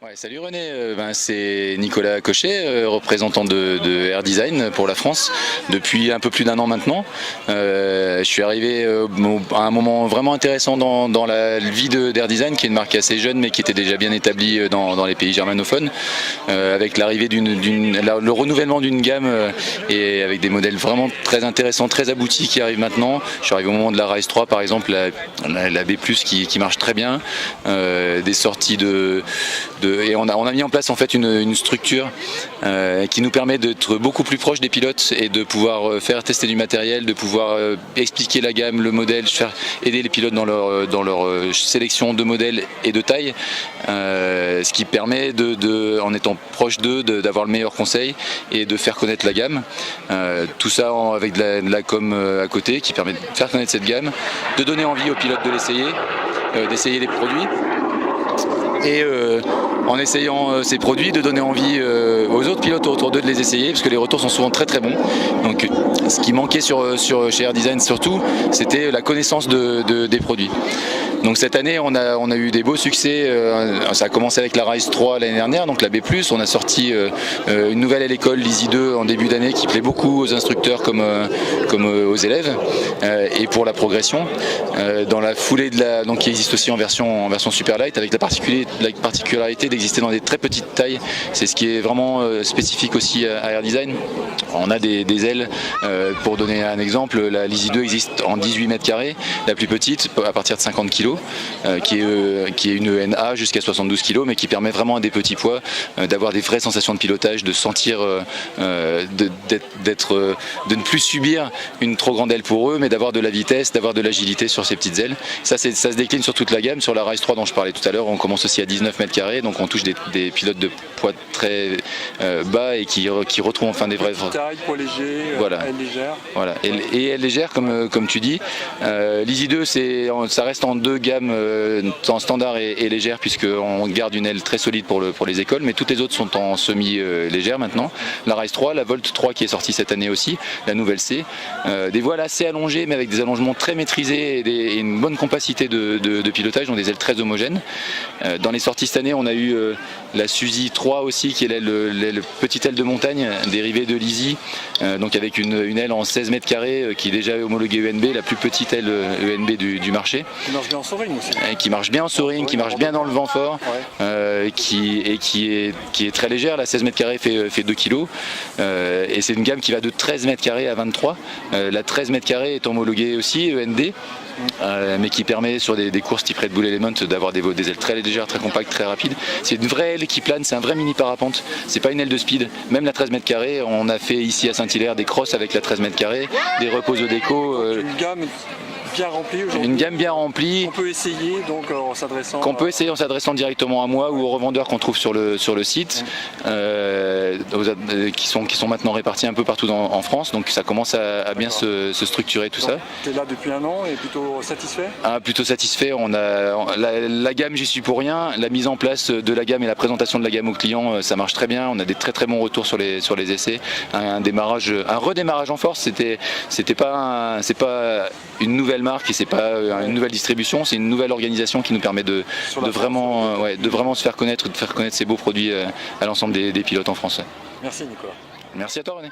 Ouais, salut René, c'est Nicolas Cochet, représentant de Air Design pour la France depuis un peu plus d'1 an maintenant. Je suis arrivé à un moment vraiment intéressant dans la vie d'Air Design, qui est une marque assez jeune mais qui était déjà bien établie dans les pays germanophones, avec l'arrivée le renouvellement d'une gamme et avec des modèles vraiment très intéressants, très aboutis qui arrivent maintenant. Je suis arrivé au moment de la Rise 3 par exemple, la B+, qui marche très bien, des sorties et on a mis en place en fait une structure qui nous permet d'être beaucoup plus proche des pilotes et de pouvoir faire tester du matériel, de pouvoir expliquer la gamme, le modèle, aider les pilotes dans leur sélection de modèles et de taille, ce qui permet en étant proche d'eux d'avoir le meilleur conseil et de faire connaître la gamme. Tout ça avec de la com à côté qui permet de faire connaître cette gamme, de donner envie aux pilotes de l'essayer, d'essayer les produits. Et en essayant ces produits, de donner envie aux autres pilotes autour d'eux de les essayer, parce que les retours sont souvent très très bons. Donc ce qui manquait chez Air Design surtout, c'était la connaissance des produits. Donc cette année on a eu des beaux succès. Ça a commencé avec la Rise 3 l'année dernière, donc la B+. On a sorti une nouvelle à l'école, l'Easy 2, en début d'année, qui plaît beaucoup aux instructeurs comme aux élèves, et pour la progression. Dans la foulée donc qui existe aussi en version super light, avec la particularité d'exister dans des très petites tailles. C'est ce qui est vraiment spécifique aussi à Air Design. On a des ailes, pour donner un exemple, la l'Easy 2 existe en 18 mètres carrés, la plus petite à partir de 50 kg, qui est une NA jusqu'à 72 kg, mais qui permet vraiment à des petits poids d'avoir des vraies sensations de pilotage, de sentir, de ne plus subir une trop grande aile pour eux, mais d'avoir de la vitesse, d'avoir de l'agilité sur ces petites ailes. Ça se décline sur toute la gamme. Sur la Rise 3 dont je parlais tout à l'heure, on commence aussi à 19 mètres carrés, donc on touche des pilotes de poids très bas et qui retrouvent enfin des vraies taille, poids léger, voilà. aile légère. Voilà. Et aile légère comme tu dis. L'Easy 2 ça reste en deux gammes, en standard et légère, puisqu'on garde une aile très solide pour les écoles, mais toutes les autres sont en semi-légère maintenant. La Rise 3, la Volt 3 qui est sortie cette année aussi, la nouvelle C, des voiles assez allongées mais avec des allongements très maîtrisés et une bonne compacité de pilotage, donc des ailes très homogènes. Dans les sorties cette année, on a eu la Suzy 3 aussi, qui est l'aile petite aile de montagne dérivée de l'Easy, donc avec une aile en 16 mètres carrés qui est déjà homologuée ENB, la plus petite aile ENB du marché. Qui marche bien en soaring aussi. Qui marche bien en soaring, qui marche bien dans le vent fort, qui est très légère. La 16 mètres carrés fait 2 kg, et c'est une gamme qui va de 13 mètres carrés à 23. La 13 mètres carrés est homologuée aussi END, mais qui permet sur des courses type Red Bull Element d'avoir des ailes très légères, très compactes, très rapides. C'est une vraie aile qui plane, c'est un vrai mini parapente, c'est pas une aile de speed. Même la 13 mètres carrés, on a fait ici à Saint-Hilaire des crosses avec la 13 mètres carrés, des repos au déco. Une gamme bien remplie aujourd'hui. Une gamme bien remplie. On peut essayer donc en s'adressant. Qu'on peut essayer en s'adressant directement à moi ou aux revendeurs qu'on trouve sur le site, qui sont maintenant répartis un peu partout en France. Donc ça commence à bien se structurer tout ça. Tu es là depuis 1 an et plutôt satisfait? Plutôt satisfait. La gamme, j'y suis pour rien. La mise en place de la gamme et la présentation de la gamme aux clients, ça marche très bien. On a des très très bons retours sur les essais. Un redémarrage en force. C'est pas une nouvelle marque et c'est pas une nouvelle distribution, c'est une nouvelle organisation qui nous permet de vraiment se faire connaître, de faire connaître ces beaux produits à l'ensemble des pilotes en France. Merci Nicolas. Merci à toi René.